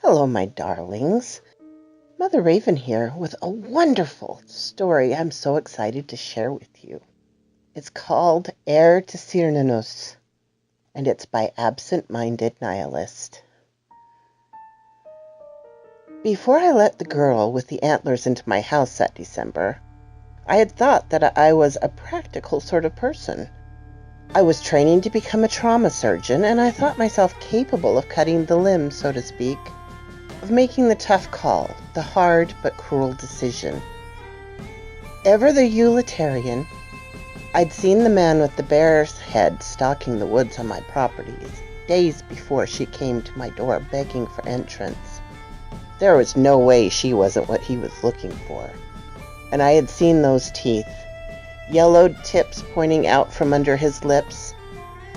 Hello, my darlings. Mother Raven here with a wonderful story I'm so excited to share with you. It's called Heir to Cernnonos, and it's by Absentmindednihist. Before I let the girl with the antlers into my house that December, I had thought that I was a practical sort of person. I was training to become a trauma surgeon, and I thought myself capable of cutting the limb, so to speak, of making the tough call, the hard but cruel decision. Ever the utilitarian, I'd seen the man with the bear's head stalking the woods on my properties days before she came to my door begging for entrance. There was no way she wasn't what he was looking for. And I had seen those teeth, yellowed tips pointing out from under his lips,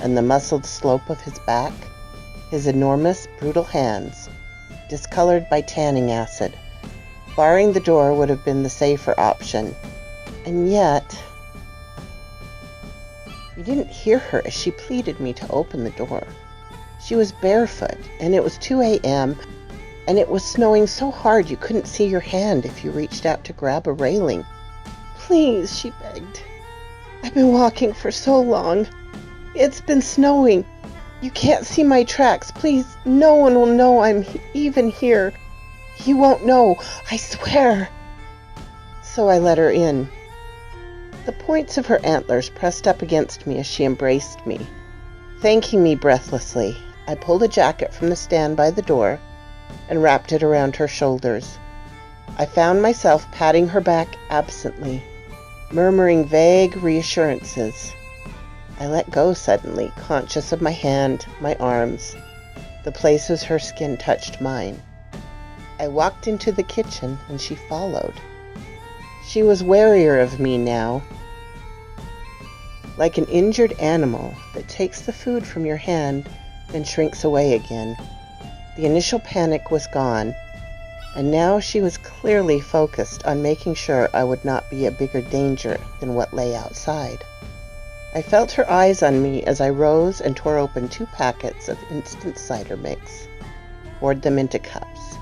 and the muscled slope of his back, his enormous, brutal hands, discolored by tanning acid. Barring the door would have been the safer option. And yet, you didn't hear her as she pleaded me to open the door. She was barefoot, and it was 2 a.m., and it was snowing so hard you couldn't see your hand if you reached out to grab a railing. "Please," she begged. "I've been walking for so long. It's been snowing. You can't see my tracks. Please, no one will know I'm even here. He won't know, I swear." So I let her in. The points of her antlers pressed up against me as she embraced me. Thanking me breathlessly, I pulled a jacket from the stand by the door and wrapped it around her shoulders. I found myself patting her back absently, murmuring vague reassurances. I let go suddenly, conscious of my hand, my arms, the places her skin touched mine. I walked into the kitchen, and she followed. She was warier of me now, like an injured animal that takes the food from your hand and shrinks away again. The initial panic was gone, and now she was clearly focused on making sure I would not be a bigger danger than what lay outside. I felt her eyes on me as I rose and tore open 2 packets of instant cider mix, poured them into cups.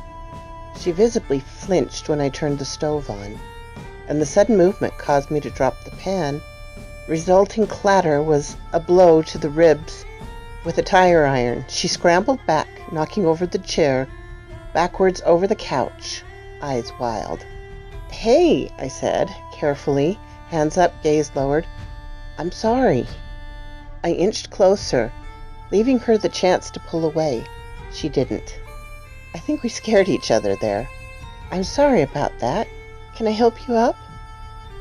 She visibly flinched when I turned the stove on, and the sudden movement caused me to drop the pan. Resulting clatter was a blow to the ribs with a tire iron. She scrambled back, knocking over the chair, backwards over the couch, eyes wild. "Hey," I said, carefully, hands up, gaze lowered. "I'm sorry." I inched closer, leaving her the chance to pull away. She didn't. I think we scared each other there. "I'm sorry about that. Can I help you up?"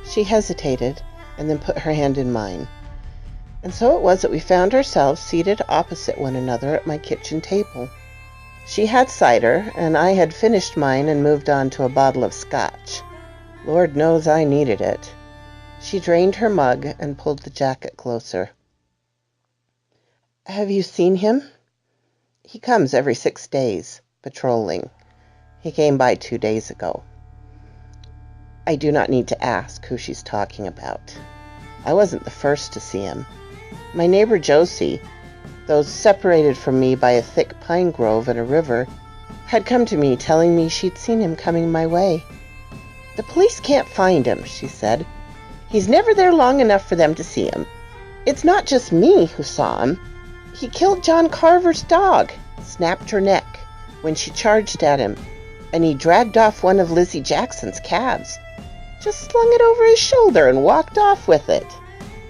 She hesitated, and then put her hand in mine. And so it was that we found ourselves seated opposite one another at my kitchen table. She had cider, and I had finished mine and moved on to a bottle of scotch. Lord knows I needed it. She drained her mug and pulled the jacket closer. "Have you seen him?" "He comes every 6 days, patrolling. He came by 2 days ago." I do not need to ask who she's talking about. I wasn't the first to see him. My neighbor Josie, though separated from me by a thick pine grove and a river, had come to me telling me she'd seen him coming my way. "The police can't find him," she said. "He's never there long enough for them to see him. It's not just me who saw him. He killed John Carver's dog, snapped her neck when she charged at him, and he dragged off one of Lizzie Jackson's calves. Just slung it over his shoulder and walked off with it."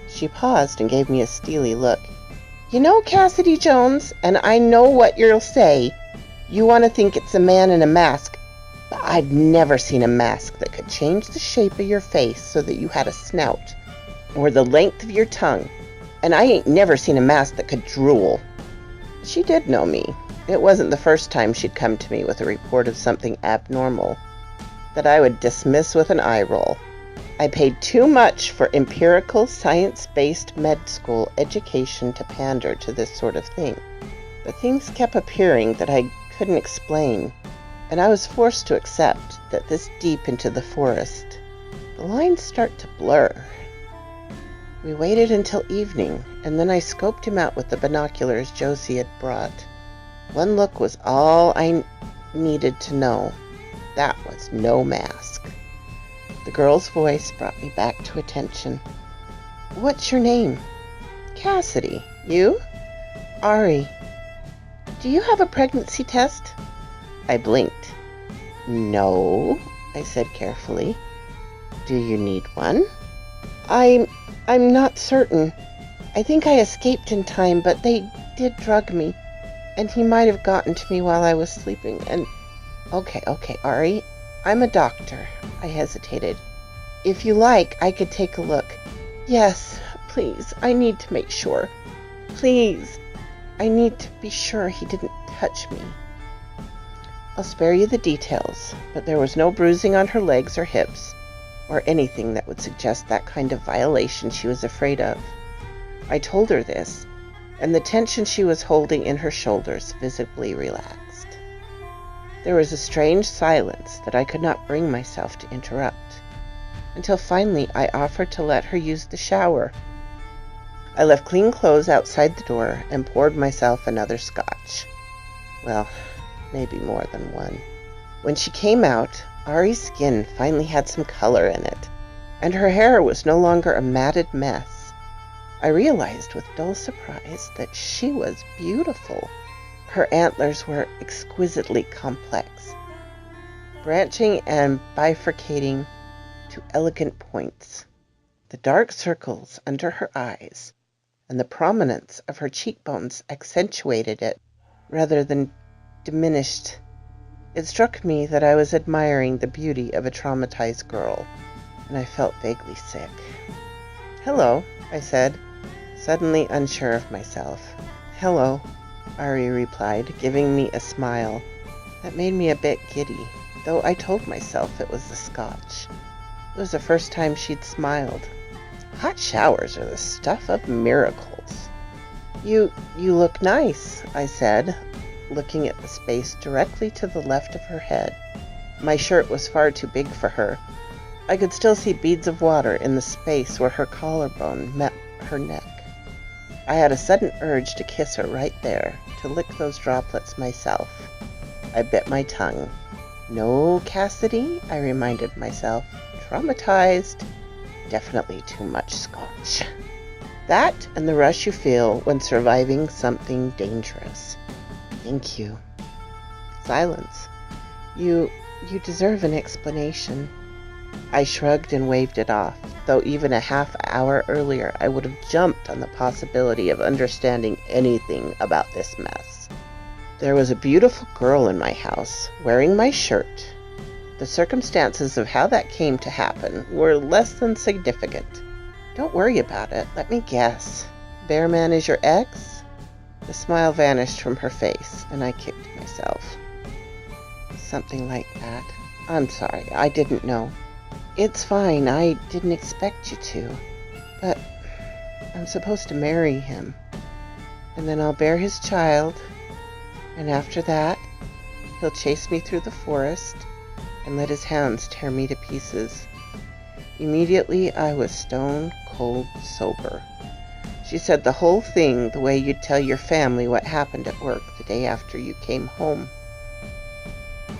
She paused and gave me a steely look. "You know, Cassidy Jones, and I know what you'll say, you want to think it's a man in a mask, but I've never seen a mask that could change the shape of your face so that you had a snout, or the length of your tongue, and I ain't never seen a mask that could drool." She did know me. It wasn't the first time she'd come to me with a report of something abnormal that I would dismiss with an eye roll. I paid too much for empirical, science-based med school education to pander to this sort of thing. But things kept appearing that I couldn't explain, and I was forced to accept that this deep into the forest, the lines start to blur. We waited until evening, and then I scoped him out with the binoculars Josie had brought. One look was all I needed to know. That was no mask. The girl's voice brought me back to attention. What's your name? Cassidy. You? Ari. Do you have a pregnancy test? I blinked. No, I said carefully. Do you need one? I'm not certain. I think I escaped in time, but they did drug me. And he might have gotten to me while I was sleeping, and... Okay, Ari. I'm a doctor. I hesitated. If you like, I could take a look. Yes, please. I need to make sure. Please. I need to be sure he didn't touch me. I'll spare you the details, but there was no bruising on her legs or hips, or anything that would suggest that kind of violation she was afraid of. I told her this, and the tension she was holding in her shoulders visibly relaxed. There was a strange silence that I could not bring myself to interrupt, until finally I offered to let her use the shower. I left clean clothes outside the door and poured myself another scotch. Well, maybe more than one. When she came out, Ari's skin finally had some color in it, and her hair was no longer a matted mess. I realized with dull surprise that she was beautiful. Her antlers were exquisitely complex, branching and bifurcating to elegant points. The dark circles under her eyes and the prominence of her cheekbones accentuated it rather than diminished. It struck me that I was admiring the beauty of a traumatized girl, and I felt vaguely sick. Hello, I said, suddenly unsure of myself. Hello, Ari replied, giving me a smile that made me a bit giddy, though I told myself it was the scotch. It was the first time she'd smiled. Hot showers are the stuff of miracles. You look nice, I said, looking at the space directly to the left of her head. My shirt was far too big for her. I could still see beads of water in the space where her collarbone met her neck. I had a sudden urge to kiss her right there, to lick those droplets myself. I bit my tongue. No, Cassidy, I reminded myself. Traumatized. Definitely too much scotch. That and the rush you feel when surviving something dangerous. Thank you. Silence. You deserve an explanation. I shrugged and waved it off, though even a half hour earlier I would have jumped on the possibility of understanding anything about this mess. There was a beautiful girl in my house, wearing my shirt. The circumstances of how that came to happen were less than significant. Don't worry about it. Let me guess. Bearman is your ex? The smile vanished from her face, and I kicked myself. Something like that. I'm sorry, I didn't know. It's fine, I didn't expect you to. But I'm supposed to marry him. And then I'll bear his child. And after that, he'll chase me through the forest and let his hounds tear me to pieces. Immediately, I was stone cold sober. She said the whole thing the way you'd tell your family what happened at work the day after you came home.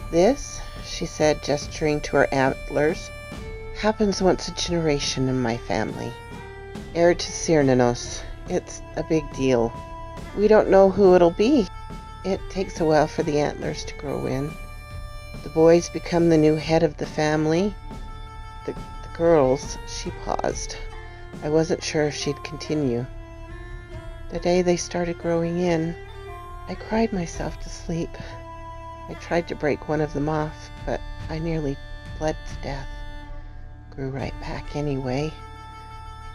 This, she said, gesturing to her antlers, happens once a generation in my family. Heir to Cernnonos. It's a big deal. We don't know who it'll be. It takes a while for the antlers to grow in. The boys become the new head of the family. The girls, she paused. I wasn't sure if she'd continue. The day they started growing in, I cried myself to sleep. I tried to break one of them off, but I nearly bled to death. Grew right back anyway.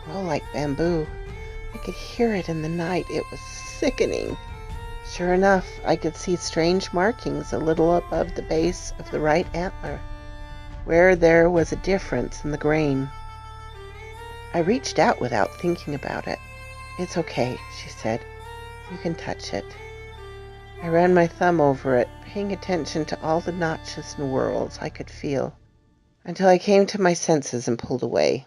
They grow like bamboo. I could hear it in the night. It was sickening. Sure enough, I could see strange markings a little above the base of the right antler, where there was a difference in the grain. I reached out without thinking about it. It's okay, she said. You can touch it. I ran my thumb over it, paying attention to all the notches and whorls I could feel, until I came to my senses and pulled away.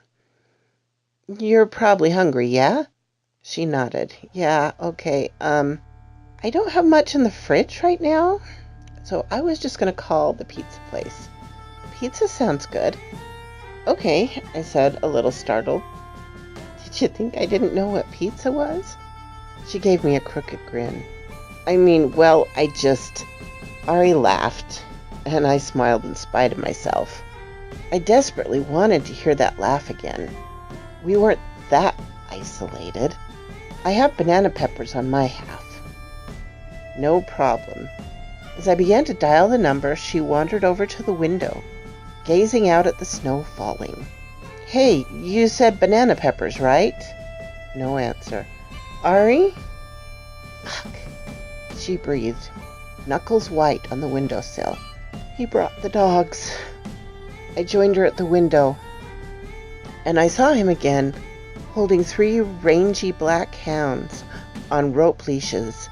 You're probably hungry, yeah? She nodded. Yeah, okay, I don't have much in the fridge right now, so I was just going to call the pizza place. Pizza sounds good. Okay, I said, a little startled. Did you think I didn't know what pizza was? She gave me a crooked grin. Ari laughed, and I smiled in spite of myself. I desperately wanted to hear that laugh again. We weren't that isolated. I have banana peppers on my half. No problem. As I began to dial the number, she wandered over to the window, gazing out at the snow falling. Hey, you said banana peppers, right? No answer. Ari? Fuck. She breathed, knuckles white on the windowsill. He brought the dogs. I joined her at the window, and I saw him again, holding 3 rangy black hounds on rope leashes.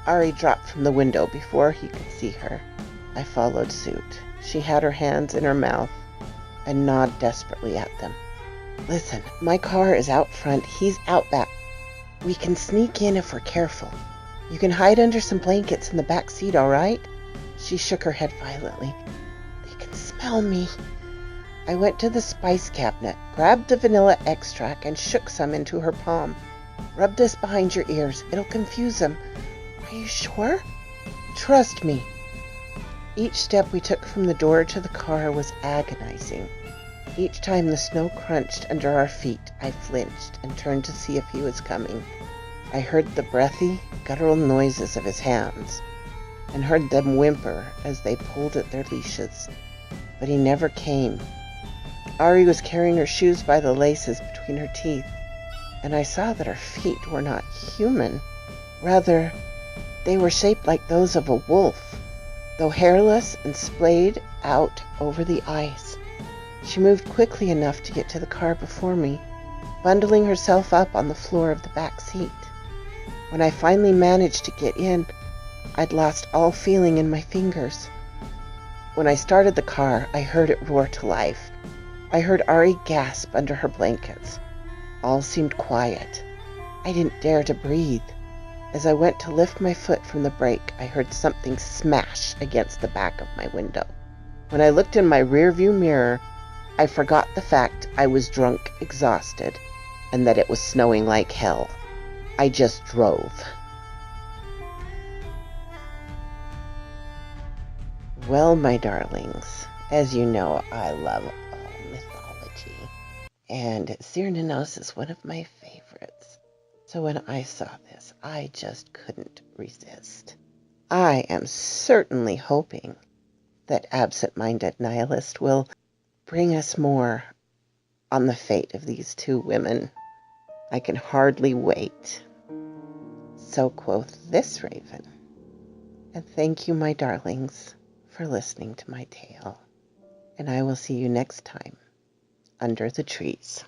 Ari dropped from the window before he could see her. I followed suit. She had her hands in her mouth and gnawed desperately at them. Listen, my car is out front. He's out back. We can sneak in if we're careful. You can hide under some blankets in the back seat, all right? She shook her head violently. They can smell me. I went to the spice cabinet, grabbed the vanilla extract, and shook some into her palm. Rub this behind your ears. It'll confuse them. Are you sure? Trust me. Each step we took from the door to the car was agonizing. Each time the snow crunched under our feet, I flinched and turned to see if he was coming. I heard the breathy, guttural noises of his hands, and heard them whimper as they pulled at their leashes. But he never came. Ari was carrying her shoes by the laces between her teeth, and I saw that her feet were not human. Rather, they were shaped like those of a wolf, though hairless and splayed out over the ice. She moved quickly enough to get to the car before me, bundling herself up on the floor of the back seat. When I finally managed to get in, I'd lost all feeling in my fingers. When I started the car, I heard it roar to life. I heard Ari gasp under her blankets. All seemed quiet. I didn't dare to breathe. As I went to lift my foot from the brake, I heard something smash against the back of my window. When I looked in my rearview mirror, I forgot the fact I was drunk, exhausted, and that it was snowing like hell. I just drove. Well, my darlings, as you know, I love all mythology, and Cernnonos is one of my favorites. So when I saw this, I just couldn't resist. I am certainly hoping that Absentmindednihist will bring us more on the fate of these 2 women. I can hardly wait. So quoth this raven. And thank you, my darlings, for listening to my tale. And I will see you next time under the trees.